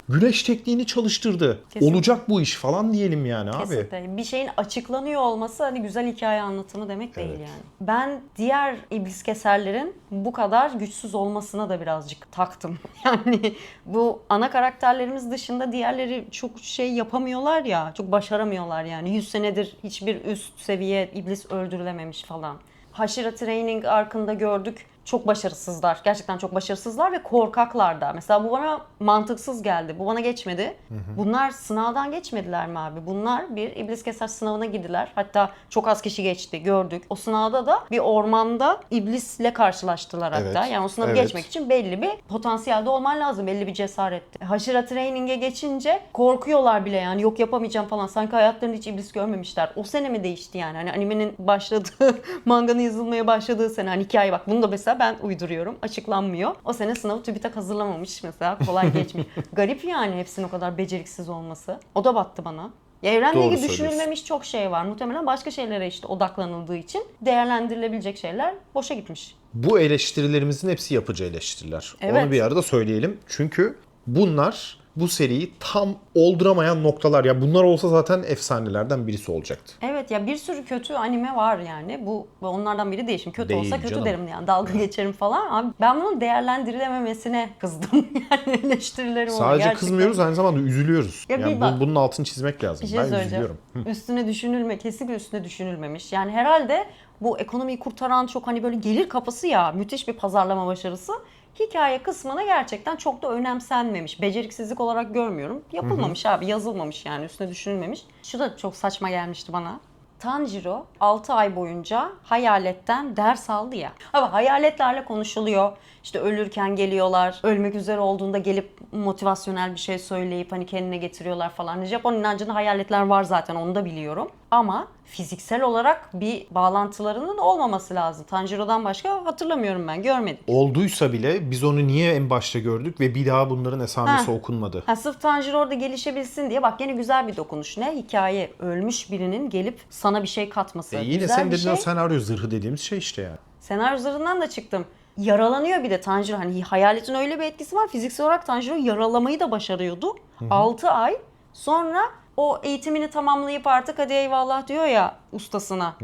güneş tekniğini çalıştırdı. Kesinlikle. Olacak bu iş falan diyelim yani abi. Kesinlikle. Bir şeyin açıklanıyor olması hani güzel hikaye anlatımı demek değil yani. Ben diğer iblis keserlerin bu kadar güçsüz olmasına da birazcık taktım. Yani bu ana karakterlerimiz dışında diğerleri çok şey yapamıyorlar ya, çok başaramıyorlar yani. 100 senedir hiçbir üst seviye iblis öldürülememiş falan. Hashira Training arkında gördük. Çok başarısızlar. Gerçekten çok başarısızlar ve korkaklar da. Mesela bu bana mantıksız geldi. Bu bana geçmedi. Bunlar sınavdan geçmediler mi abi? Bunlar bir iblis keser sınavına girdiler. Hatta çok az kişi geçti gördük. O sınavda da bir ormanda iblisle karşılaştılar hatta. Evet. Yani o sınavı Evet. geçmek için belli bir potansiyelde olman lazım. Belli bir cesaretti. Hashira Training'e geçince korkuyorlar bile yani. Yok yapamayacağım falan. Sanki hayatlarında hiç iblis görmemişler. O sene mi değişti yani? Hani animenin başladığı, manganın yazılmaya başladığı sene. Hani hikaye bak. Bunu da mesela ben uyduruyorum. Açıklanmıyor. O sene sınavı TÜBİTAK hazırlamamış mesela. Kolay geçmiş. Garip yani hepsinin o kadar beceriksiz olması. O da battı bana. Ya evrenle Doğru ilgili söylüyorsun. düşünülmemiş çok şey var. Muhtemelen başka şeylere işte odaklanıldığı için değerlendirilebilecek şeyler boşa gitmiş. Bu eleştirilerimizin hepsi yapıcı eleştiriler. Evet. Onu bir arada söyleyelim. Çünkü bunlar bu seriyi tam olduramayan noktalar. Ya bunlar olsa zaten efsanelerden birisi olacaktı. Evet ya bir sürü kötü anime var yani. Bu onlardan biri değil. Şimdi kötü Değil olsa kötü canım. derim yani. Dalga geçerim falan. Abi ben bunun değerlendirilememesine kızdım. Yani eleştirilerim ona Sadece gerçekten. kızmıyoruz, aynı zamanda üzülüyoruz. Ya bir Yani bak- bunun altını çizmek lazım. Bir şey Ben söyleyeceğim. üzülüyorum. Üstüne kesinlikle üstüne düşünülmemiş. Yani herhalde bu ekonomiyi kurtaran çok hani böyle gelir kapısı ya müthiş bir pazarlama başarısı. Hikaye kısmına gerçekten çok da önemsenmemiş. Beceriksizlik olarak görmüyorum. Yapılmamış abi, yazılmamış yani üstüne düşünülmemiş. Şu da çok saçma gelmişti bana. Tanjiro 6 ay boyunca hayaletten ders aldı ya. Abi hayaletlerle konuşuluyor. İşte ölürken geliyorlar. Ölmek üzere olduğunda gelip motivasyonel bir şey söyleyip hani kendine getiriyorlar falan. Japon inancında hayaletler var zaten onu da biliyorum. Ama fiziksel olarak bir bağlantılarının olmaması lazım. Tanjiro'dan başka hatırlamıyorum ben. Görmedim. Olduysa bile biz onu niye en başta gördük ve bir daha bunların esamesi okunmadı? Sırf Tanjiro orada gelişebilsin diye bak yine güzel bir dokunuş. Ne? Hikaye ölmüş birinin gelip sana bir şey katması. Yine güzel senin bir dediğin o şey. senaryo zırhı dediğimiz şey işte yani. Senaryo zırhından da çıktım. Yaralanıyor bir de Tanjiro. Hani hayaletin öyle bir etkisi var. Fiziksel olarak Tanjiro yaralamayı da başarıyordu. 6 ay sonra o eğitimini tamamlayıp artık hadi eyvallah diyor ya ustasına.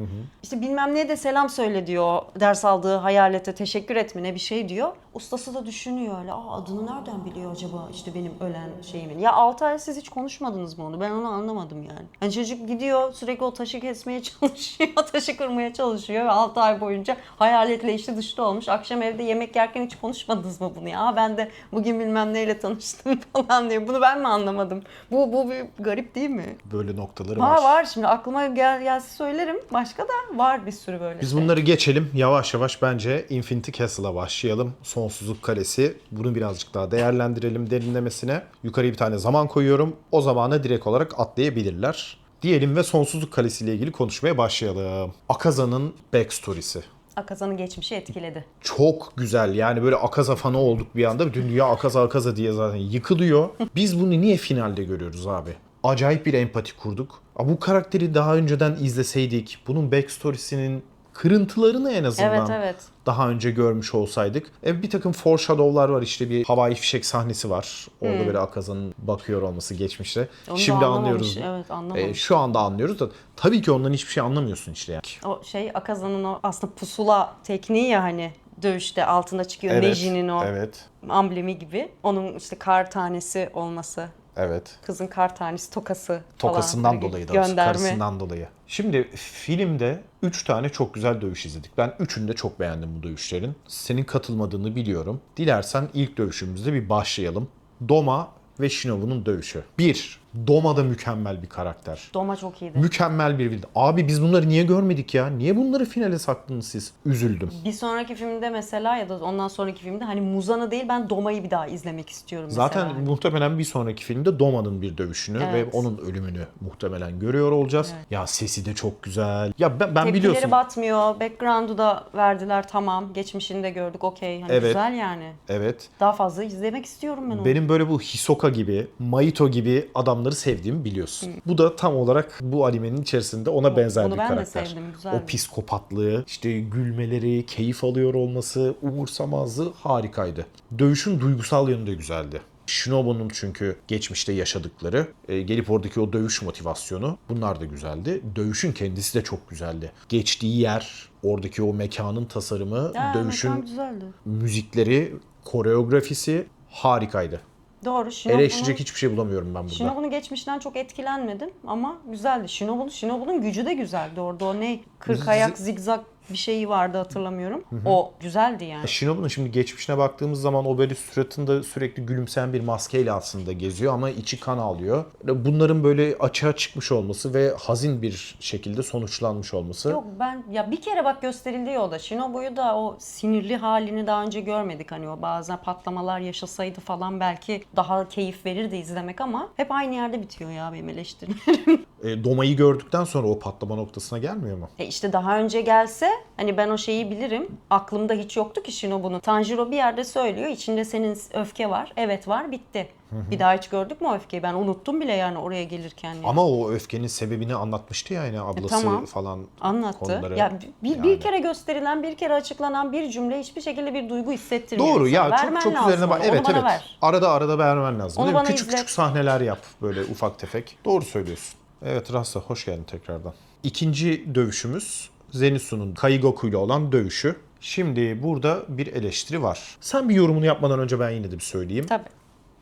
İşte bilmem neye de selam söyle diyor. Ders aldığı hayalete teşekkür etmene bir şey diyor. Ustası da düşünüyor öyle. Adını nereden biliyor acaba işte benim ölen şeyimin. Ya 6 ay siz hiç konuşmadınız mı onu? Ben onu anlamadım yani. Hani çocuk gidiyor sürekli o taşı kesmeye çalışıyor. Taşı kırmaya çalışıyor ve 6 ay boyunca hayaletle içli dışlı olmuş. Akşam evde yemek yerken hiç konuşmadınız mı bunu ya? Ben de bugün bilmem neyle tanıştım falan diyor. Bunu ben mi anlamadım? Bu bir garip değil mi? Böyle noktaları var. Var şimdi aklıma gelse söylerim. Başka da var bir sürü böyle Biz şey. bunları geçelim. Yavaş yavaş bence Infinity Castle'a başlayalım. Sonsuzluk Kalesi. Bunu birazcık daha değerlendirelim derinlemesine. Yukarıya bir tane zaman koyuyorum. O zamana direkt olarak atlayabilirler. Diyelim ve Sonsuzluk Kalesi ile ilgili konuşmaya başlayalım. Akaza'nın backstory'si. Akaza'nın geçmişi etkiledi. Çok güzel yani böyle Akaza fanı olduk bir anda. Bütün dünya Akaza diye zaten yıkılıyor. Biz bunu niye finalde görüyoruz abi? Acayip bir empati kurduk. Bu karakteri daha önceden izleseydik, bunun backstory'sinin kırıntılarını en azından Evet. daha önce görmüş olsaydık. Bir takım foreshadow'lar var, işte bir havai fişek sahnesi var. Orada böyle Akaza'nın bakıyor olması geçmişte. Onu da Şimdi anlamamış, anlıyoruz. evet, anlamamış. Şu anda anlıyoruz da tabii ki ondan hiçbir şey anlamıyorsun işte yani. O şey Akaza'nın o aslında pusula tekniği ya hani dövüşte altında çıkıyor Neji'nin o Evet. amblemi gibi. Onun işte kar tanesi olması. Evet. Kızın kar tanesi tokası falan. Tokasından Hani dolayı da gönderme. karısından dolayı. Şimdi filmde 3 tane çok güzel dövüş izledik. Ben üçünü de çok beğendim bu dövüşlerin. Senin katılmadığını biliyorum. Dilersen ilk dövüşümüzde bir başlayalım. Doma ve Shinobu'nun dövüşü. 1. Doma da mükemmel bir karakter. Doma çok iyiydi. Mükemmel bir villain. Abi biz bunları niye görmedik ya? Niye bunları finale sakladınız siz? Üzüldüm. Bir sonraki filmde mesela ya da ondan sonraki filmde hani Muzan'ı değil ben Doma'yı bir daha izlemek istiyorum mesela. Zaten muhtemelen bir sonraki filmde Doma'nın bir dövüşünü Evet. ve onun ölümünü muhtemelen görüyor olacağız. Evet. Ya sesi de çok güzel. Ya ben Tepkileri biliyorsun. batmıyor. Background'u da verdiler tamam. Geçmişini de gördük okey. Hani Evet. güzel yani. Evet. Daha fazla izlemek istiyorum ben onu. Benim böyle bu Hisoka gibi, Mahito gibi adamları sevdiğimi biliyorsun. Bu da tam olarak bu animenin içerisinde ona benzer bunu bir ben de karakter. sevdim, güzeldi. O psikopatlığı, işte gülmeleri, keyif alıyor olması, umursamazlığı harikaydı. Dövüşün duygusal yönü de güzeldi. Shinobu'nun çünkü geçmişte yaşadıkları, gelip oradaki o dövüş motivasyonu bunlar da güzeldi. Dövüşün kendisi de çok güzeldi. Geçtiği yer, oradaki o mekanın tasarımı, Ya, dövüşün mekan güzeldi. müzikleri, koreografisi harikaydı. Doğru. Eleştirecek hiçbir şey bulamıyorum ben burada. Shinobu'nun geçmişten çok etkilenmedim ama güzeldi. Shinobu'nun gücü de güzeldi orada. O ne? 40 ayak zigzag bir şeyi vardı hatırlamıyorum. O güzeldi yani. Shinobu'nun şimdi geçmişine baktığımız zaman o böyle suratında sürekli gülümseyen bir maskeyle aslında geziyor ama içi kan ağlıyor. Bunların böyle açığa çıkmış olması ve hazin bir şekilde sonuçlanmış olması. Yok ben ya bir kere bak gösterildi ya o da. Shinobu'yu da o sinirli halini daha önce görmedik. Hani o bazen patlamalar yaşasaydı falan belki daha keyif verirdi izlemek ama hep aynı yerde bitiyor ya benim eleştirilerim. Doma'yı gördükten sonra o patlama noktasına gelmiyor mu? İşte daha önce gelse hani ben o şeyi bilirim. Aklımda hiç yoktu ki Shinobu'nun. Tanjiro bir yerde söylüyor. İçinde senin öfke var. Evet var bitti. Bir daha hiç gördük mü o öfkeyi? Ben unuttum bile yani oraya gelirken. Yani. Ama o öfkenin sebebini anlatmıştı ya yine ablası tamam. falan Anlattı. konuları. Ya bir Yani. kere gösterilen, bir kere açıklanan bir cümle hiçbir şekilde bir duygu hissettirmiyor. Doğru insana. ya Vermen çok lazım üzerine bak. onu, Evet onu bana evet. ver. Arada vermen lazım. Onu Değil mi? bana Küçük izlet. küçük sahneler yap böyle ufak tefek. Doğru söylüyorsun. Evet Rasta hoş geldin tekrardan. İkinci dövüşümüz Zenitsu'nun Kaigoku ile olan dövüşü. Şimdi burada bir eleştiri var. Sen bir yorumunu yapmadan önce ben yine de bir söyleyeyim. Tabii.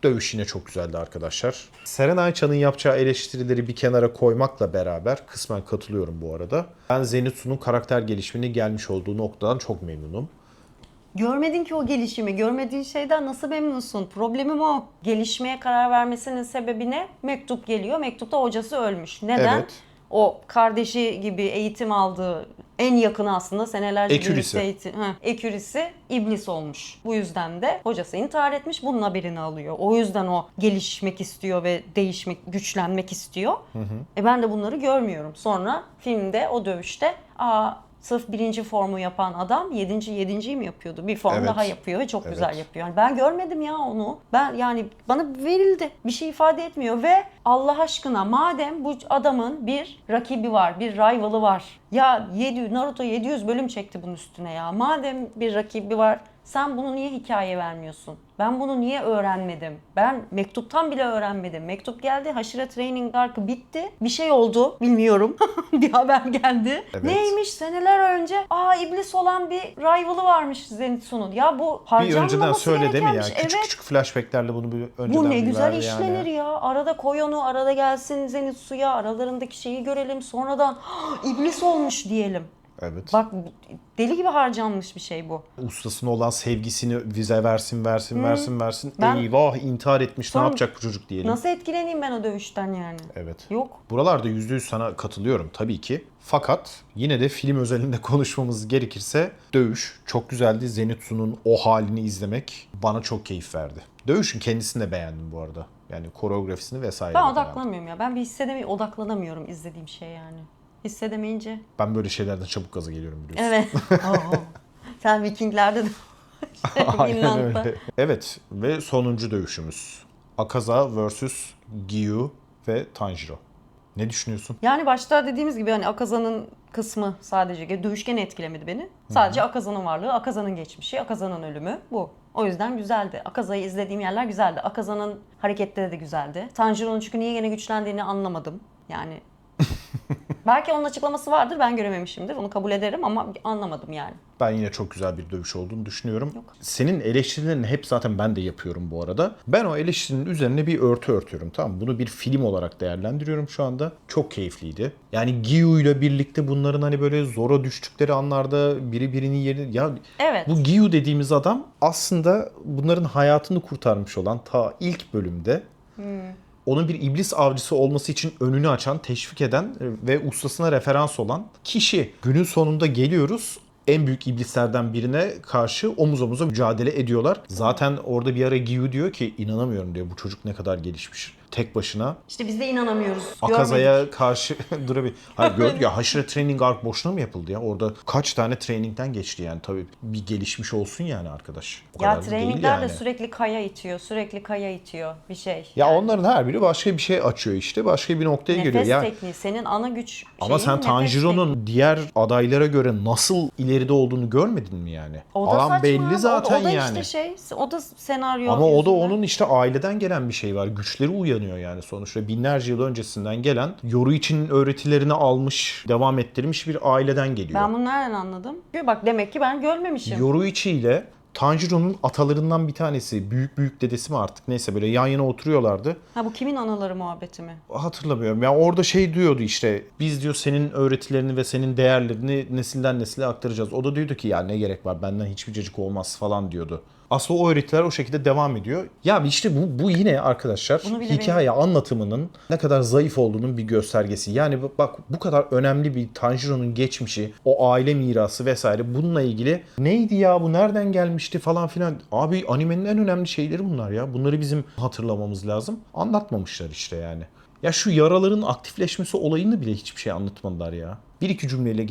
Dövüş yine çok güzeldi arkadaşlar. Seren Ayça'nın yapacağı eleştirileri bir kenara koymakla beraber kısmen katılıyorum bu arada. Ben Zenitsu'nun karakter gelişiminin gelmiş olduğu noktadan çok memnunum. Görmedin ki o gelişimi. Görmediğin şeyden nasıl memnunsun? Problemim o. Gelişmeye karar vermesinin sebebi ne? Mektup geliyor. Mektupta hocası ölmüş. Neden? Evet. O kardeşi gibi eğitim aldığı en yakını aslında senelerce Ekürisi. birlikte eğitim. Ekürisi iblis olmuş. Bu yüzden de hocası intihar etmiş. Bunun haberini alıyor. O yüzden o gelişmek istiyor ve değişmek, güçlenmek istiyor. Ben de bunları görmüyorum. Sonra filmde o dövüşte sırf birinci formu yapan adam yedinciyi mi yapıyordu? Bir form Evet. daha yapıyor ve çok Evet. güzel yapıyor. Yani ben görmedim ya onu. Ben yani bana verildi. Bir şey ifade etmiyor ve Allah aşkına madem bu adamın bir rakibi var, bir rival'ı var. Ya Naruto 700 bölüm çekti bunun üstüne ya. Madem bir rakibi var sen bunu niye hikaye vermiyorsun? Ben bunu niye öğrenmedim? Ben mektuptan bile öğrenmedim. Mektup geldi, Hashira Training Arc'ı bitti. Bir şey oldu, bilmiyorum. Bir haber geldi. Evet. Neymiş seneler önce? İblis olan bir rival'ı varmış Zenitsu'nun. Ya bu Bir harcanmaması önceden söyle değil mi ya? gerekenmiş. Küçük Evet. küçük flashbacklerle bunu bir önceden Bu ne bir güzel ver işlenir yani. ya. Arada koy onu, arada gelsin Zenitsu'ya. Aralarındaki şeyi görelim. Sonradan iblis olmuş diyelim. Evet. Bak deli gibi harcanmış bir şey bu. Ustasına olan sevgisini vize versin. Ben- Eyvah intihar etmiş Sonra ne yapacak bu çocuk diyelim. Nasıl etkileneyim ben o dövüşten yani? Evet. Yok. Buralarda %100 sana katılıyorum tabii ki. Fakat yine de film özelinde konuşmamız gerekirse dövüş çok güzeldi. Zenitsu'nun o halini izlemek bana çok keyif verdi. Dövüşün kendisini de beğendim bu arada. Yani koreografisini vesaire. Ben de beğendim. odaklanmıyorum ya. Ben bir odaklanamıyorum izlediğim şey yani. Hissedemeyince. Ben böyle şeylerden çabuk gaza geliyorum biliyorsun. Evet. Sen Vikinglerde de Aynen Finland'da. öyle. Evet ve sonuncu dövüşümüz. Akaza vs. Giyu ve Tanjiro. Ne düşünüyorsun? Yani başta dediğimiz gibi hani Akaza'nın kısmı sadece dövüş gene etkilemedi beni. Sadece Akaza'nın varlığı, Akaza'nın geçmişi, Akaza'nın ölümü bu. O yüzden güzeldi. Akaza'yı izlediğim yerler güzeldi. Akaza'nın hareketleri de güzeldi. Tanjiro'nun çünkü niye gene güçlendiğini anlamadım. Yani belki onun açıklaması vardır ben görememişimdir. Onu kabul ederim ama anlamadım yani. Ben yine çok güzel bir dövüş olduğunu düşünüyorum. Yok. Senin eleştirilerini hep zaten ben de yapıyorum bu arada. Ben o eleştirinin üzerine bir örtü örtüyorum. Tamam mı? Bunu bir film olarak değerlendiriyorum şu anda. Çok keyifliydi. Yani Giyu ile birlikte bunların hani böyle zora düştükleri anlarda biri birinin yerini... Ya Evet. bu Giyu dediğimiz adam aslında bunların hayatını kurtarmış olan ta ilk bölümde onun bir iblis avcısı olması için önünü açan, teşvik eden ve ustasına referans olan kişi. Günün sonunda geliyoruz. En büyük iblislerden birine karşı omuz omuza mücadele ediyorlar. Zaten orada bir ara Giyu diyor ki inanamıyorum diyor, bu çocuk ne kadar gelişmiş. Tek başına İşte biz de inanamıyoruz. Akaza'ya Görmedik. karşı durabilir. Hayır gördük ya, Hashira Training Arc boşuna mı yapıldı ya? Orada kaç tane trainingden geçti yani, tabii bir gelişmiş olsun yani arkadaş. O Ya kadar da değil trainingler de yani. sürekli kaya itiyor. Sürekli kaya itiyor bir şey. Ya Yani onların her biri başka bir şey açıyor işte. Başka bir noktaya geliyor. nefes Ya tekniği. Senin ana güç ama şeyin sen nefes tekniği. Tanjiro'nun diğer adaylara göre nasıl ileride olduğunu görmedin mi yani? O da Adam saçma belli abi. zaten o da yani. işte o da senaryo Ama o da yüzünden. onun işte aileden gelen bir şey var. Güçleri uyanıyor yani sonuçta. Binlerce yıl öncesinden gelen, Yoruichi'nin öğretilerini almış, devam ettirmiş bir aileden geliyor. Ben bunu nereden anladım? Bak demek ki ben görmemişim. Yoruichi ile Tanjiro'nun atalarından bir tanesi, büyük büyük dedesi mi artık neyse, böyle yan yana oturuyorlardı. Ha bu kimin anaları muhabbeti mi? Hatırlamıyorum. Ya orada şey diyordu işte, biz diyor senin öğretilerini ve senin değerlerini nesilden nesile aktaracağız. O da diyordu ki ya ne gerek var, benden hiçbir cacık olmaz falan diyordu. Aslında o öğretiler o şekilde devam ediyor. Ya işte bu yine arkadaşlar Bunu bile hikaye anlatımının ne kadar zayıf olduğunun bir göstergesi. Yani bak bu kadar önemli bir Tanjiro'nun geçmişi, o aile mirası vesaire, bununla ilgili neydi ya, bu nereden gelmişti falan filan. Abi animenin en önemli şeyleri bunlar ya. Bunları bizim hatırlamamız lazım. Anlatmamışlar işte yani. Ya şu yaraların aktifleşmesi olayını bile hiçbir şey anlatmadılar ya. Bir iki cümleyle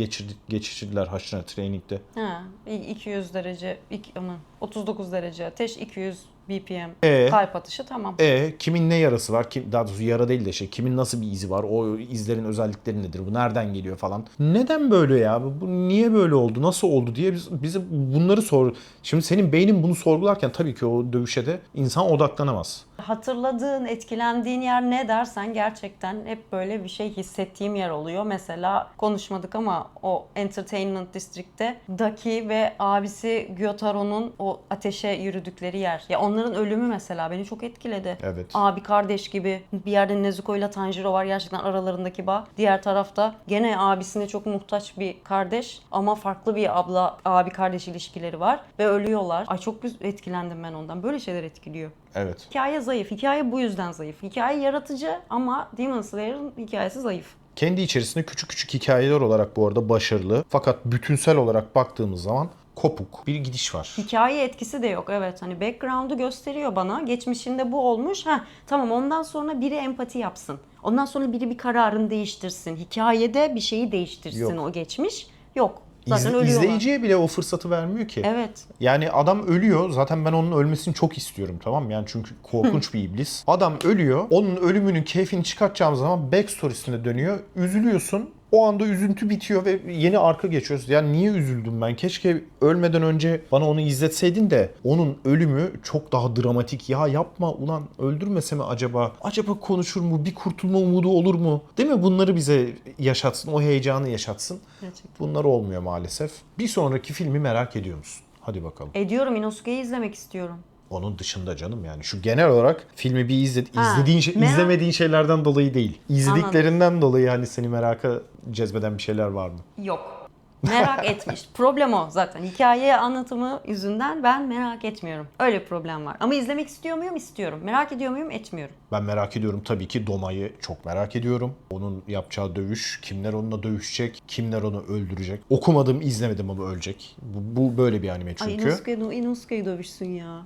geçiştirdiler Hashira Training'de. Ha 200 derece, aman 39 derece ateş, 200 BPM Ee? kalp atışı tamam. Kimin ne yarası var? Daha doğrusu yara değil de kimin nasıl bir izi var? O izlerin özellikleri nedir? Bu nereden geliyor falan. Neden böyle ya? Bu niye böyle oldu? Nasıl oldu diye bize bunları sor. Şimdi senin beynin bunu sorgularken tabii ki o dövüşe de insan odaklanamaz. Hatırladığın, etkilendiğin yer ne dersen gerçekten hep böyle bir şey hissettiğim yer oluyor. Mesela konuşmadık ama o Entertainment District'te Daki ve abisi Gyotaro'nun o ateşe yürüdükleri yer. Ya onların ölümü mesela beni çok etkiledi. Evet. Abi kardeş gibi. Bir yerde Nezuko ile Tanjiro var, gerçekten aralarındaki bağ. Diğer tarafta gene abisine çok muhtaç bir kardeş ama farklı bir abla abi kardeş ilişkileri var ve ölüyorlar. Ay çok etkilendim ben ondan. Böyle şeyler etkiliyor. Evet. Hikaye zayıf. Hikaye bu yüzden zayıf. Hikaye yaratıcı ama Demon Slayer'ın hikayesi zayıf. Kendi içerisinde küçük küçük hikayeler olarak bu arada başarılı. Fakat bütünsel olarak baktığımız zaman kopuk bir gidiş var. Hikaye etkisi de yok. Evet hani background'u gösteriyor bana. Geçmişinde bu olmuş. Tamam, ondan sonra biri empati yapsın. Ondan sonra biri bir kararını değiştirsin. Hikayede bir şeyi değiştirsin Yok. o geçmiş. Yok. Zaten ölüyorlar. İzleyiciye bile o fırsatı vermiyor ki. Evet. Yani adam ölüyor. Zaten ben onun ölmesini çok istiyorum, tamam mı? Yani çünkü korkunç bir iblis. Adam ölüyor. Onun ölümünün keyfini çıkartacağım zaman backstory'sine dönüyor. Üzülüyorsun. O anda üzüntü bitiyor ve yeni arka geçiyoruz. Yani niye üzüldüm ben? Keşke ölmeden önce bana onu izletseydin de onun ölümü çok daha dramatik. Ya yapma ulan, öldürmese mi acaba? Acaba konuşur mu? Bir kurtulma umudu olur mu? Değil mi? Bunları bize yaşatsın. O heyecanı yaşatsın. Gerçekten. Bunlar olmuyor maalesef. Bir sonraki filmi merak ediyor musun? Hadi bakalım. Ediyorum. Inosuke'yi izlemek istiyorum. Onun dışında canım, yani şu genel olarak filmi bir Ha, izlemediğin şeylerden dolayı değil. İzlediklerinden dolayı hani seni meraka cezbeden bir şeyler var mı? Yok. Merak etmiş. Problem o zaten. Hikaye anlatımı yüzünden ben merak etmiyorum. Öyle bir problem var. Ama izlemek istiyor muyum? İstiyorum. Merak ediyor muyum? Etmiyorum. Ben merak ediyorum tabii ki. Doma'yı çok merak ediyorum. Onun yapacağı dövüş, kimler onunla dövüşecek, kimler onu öldürecek. Okumadım, izlemedim ama ölecek. Bu böyle bir anime çünkü. Ay Inosuke'yi dövüşsün ya.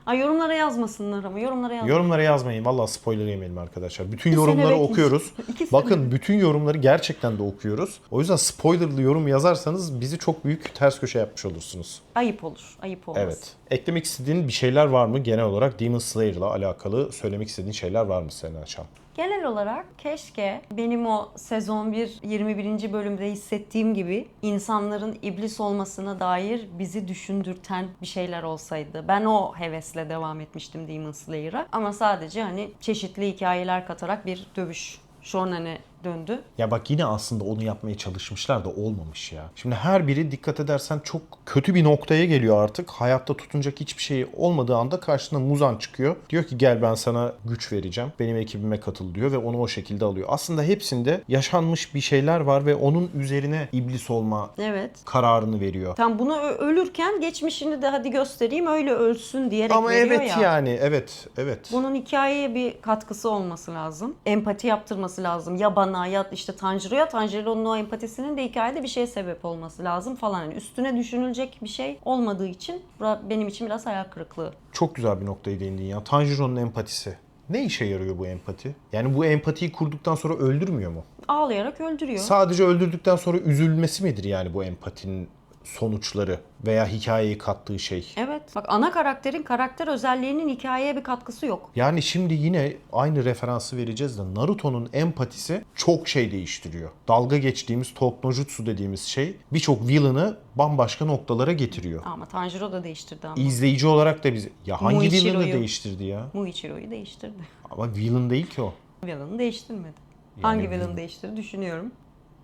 Ay yorumlara yazmasınlar ama yorumlara yazmasınlar. Yorumlara yazmayın. Vallahi spoiler yemeyelim arkadaşlar. Bütün 2 sene yorumları bekleyin. okuyoruz. 2 sene. Bakın bütün yorumları gerçekten de okuyoruz. O yüzden spoilerlı yorum yazarsanız bizi çok büyük ters köşe yapmış olursunuz. Ayıp olur. Ayıp olmaz. Evet. Eklemek istediğin bir şeyler var mı? Genel olarak Demon Slayer'la alakalı söylemek istediğin şeyler var mı senin Açan? Genel olarak keşke benim o sezon 1 21. bölümde hissettiğim gibi insanların iblis olmasına dair bizi düşündürten bir şeyler olsaydı. Ben o hevesle devam etmiştim Demon Slayer'a. Ama sadece hani çeşitli hikayeler katarak bir dövüş shonen'e döndü. Ya bak yine aslında onu yapmaya çalışmışlar da olmamış ya. Şimdi her biri dikkat edersen çok kötü bir noktaya geliyor artık. Hayatta tutunacak hiçbir şey olmadığı anda karşına Muzan çıkıyor. Diyor ki gel ben sana güç vereceğim. Benim ekibime katıl diyor ve onu o şekilde alıyor. Aslında hepsinde yaşanmış bir şeyler var ve onun üzerine iblis olma Evet. kararını veriyor. Tam bunu ölürken geçmişini de hadi göstereyim öyle ölsün diyerek Ama veriyor evet ya. yani evet. Bunun hikayeye bir katkısı olması lazım. Empati yaptırması lazım. Ya bana ya işte Tanjiro'ya. Tanjiro'nun o empatisinin de hikayede bir şeye sebep olması lazım falan. Yani üstüne düşünülecek bir şey olmadığı için benim için biraz hayal kırıklığı. Çok güzel bir noktaya değindin ya. Tanjiro'nun empatisi. Ne işe yarıyor bu empati? Yani bu empatiyi kurduktan sonra öldürmüyor mu? Ağlayarak öldürüyor. Sadece öldürdükten sonra üzülmesi midir yani bu empatinin sonuçları veya hikayeye kattığı şey? Evet. Bak ana karakterin karakter özelliğinin hikayeye bir katkısı yok. Yani şimdi yine aynı referansı vereceğiz de Naruto'nun empatisi çok şey değiştiriyor. Dalga geçtiğimiz Toknojutsu dediğimiz şey birçok villain'ı bambaşka noktalara getiriyor. Ama Tanjiro da değiştirdi ama. İzleyici olarak da biz... Ya hangi Muichiro'yu. villain'ı değiştirdi ya? Muichiro'yu değiştirdi. Ama villain değil ki o. Villain'ı değiştirmedi. Hangi villain'ı değiştirdi düşünüyorum.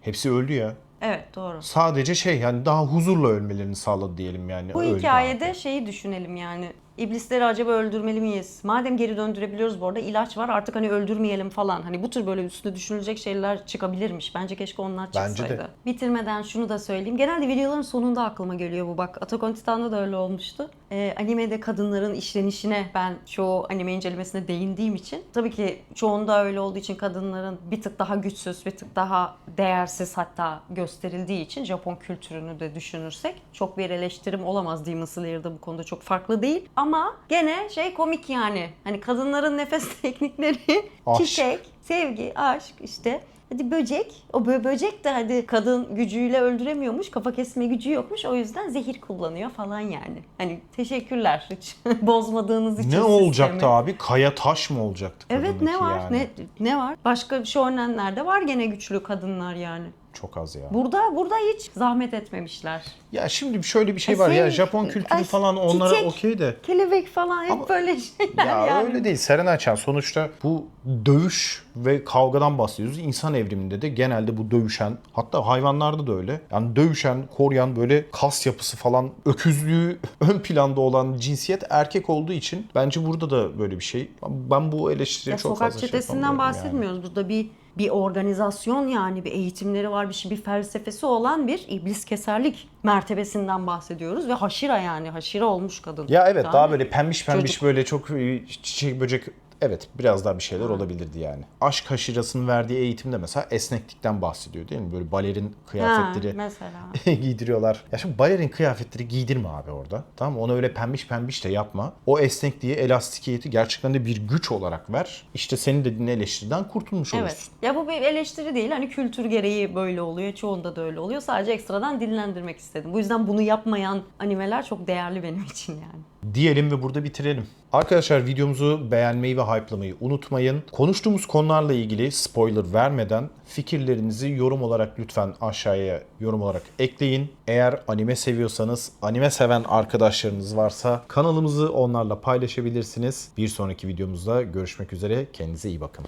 Hepsi öldü ya. Evet doğru. Sadece şey yani daha huzurla ölmelerini sağladı diyelim yani. Bu Öldü hikayede abi. şeyi düşünelim yani. İblisleri acaba öldürmeli miyiz? Madem geri döndürebiliyoruz bu arada ilaç var artık hani öldürmeyelim falan. Hani bu tür böyle üstüne düşünülecek şeyler çıkabilirmiş. Bence keşke onlar çıksaydı. Bence de. Bitirmeden şunu da söyleyeyim. Genelde videoların sonunda aklıma geliyor bu bak. Attack on Titan'da da öyle olmuştu. Animede kadınların işlenişine ben çoğu anime incelemesine değindiğim için. Tabii ki çoğunda öyle olduğu için kadınların bir tık daha güçsüz, bir tık daha değersiz hatta gösterildiği için Japon kültürünü de düşünürsek çok bir eleştirim olamaz. Demon Slayer'da bu konuda çok farklı değil. Ama gene şey komik yani. Hani kadınların nefes teknikleri, Aşk. çiçek, sevgi, aşk işte. Hadi böcek. O böcek de hadi kadın gücüyle öldüremiyormuş. Kafa kesme gücü yokmuş. O yüzden zehir kullanıyor falan yani. Hani teşekkürler hiç bozmadığınız için Ne sistemi. olacaktı abi? Kaya taş mı olacaktı Evet kadındaki ne var? yani? Ne var? Başka shonenlerde var gene güçlü kadınlar yani. Çok az ya. Burada hiç zahmet etmemişler. Ya şimdi şöyle bir şey var ya Japon kültürü ay, falan onlara çiçek, okey de. kelebek falan hep Ama- böyle şeyler Ya yani. öyle değil. Serenay Chan sonuçta bu dövüş ve kavgadan bahsediyoruz. İnsan evriminde de genelde bu dövüşen hatta hayvanlarda da öyle. Yani dövüşen, koruyan böyle kas yapısı falan öküzlüğü ön planda olan cinsiyet erkek olduğu için bence burada da böyle bir şey. Ben bu eleştiriye Ya çok sokak fazla şey çetesinden yapamıyorum yani. bahsetmiyoruz. Burada bir organizasyon yani bir eğitimleri var, bir felsefesi olan bir iblis keserlik mertebesinden bahsediyoruz ve haşira yani haşira olmuş kadın. Ya evet Yani daha böyle pembiş çocuk. böyle çok çiçek böcek evet biraz daha bir şeyler olabilirdi yani. Aşk haşirasının verdiği eğitimde mesela esneklikten bahsediyor değil mi? Böyle balerin kıyafetleri mesela. giydiriyorlar. Ya şimdi balerin kıyafetleri giydirme abi orada. Tamam mı? Ona öyle pembiş de yapma. O esnekliği, elastikiyeti gerçekten de bir güç olarak ver. İşte senin dediğin eleştiriden kurtulmuş Evet. olursun. Ya bu bir eleştiri değil. Hani kültür gereği böyle oluyor. Çoğunda da öyle oluyor. Sadece ekstradan dillendirmek istedim. Bu yüzden bunu yapmayan animeler çok değerli benim için yani. Diyelim ve burada bitirelim. Arkadaşlar videomuzu beğenmeyi ve hype'lamayı unutmayın. Konuştuğumuz konularla ilgili spoiler vermeden fikirlerinizi yorum olarak lütfen aşağıya yorum olarak ekleyin. Eğer anime seviyorsanız, anime seven arkadaşlarınız varsa kanalımızı onlarla paylaşabilirsiniz. Bir sonraki videomuzda görüşmek üzere. Kendinize iyi bakın.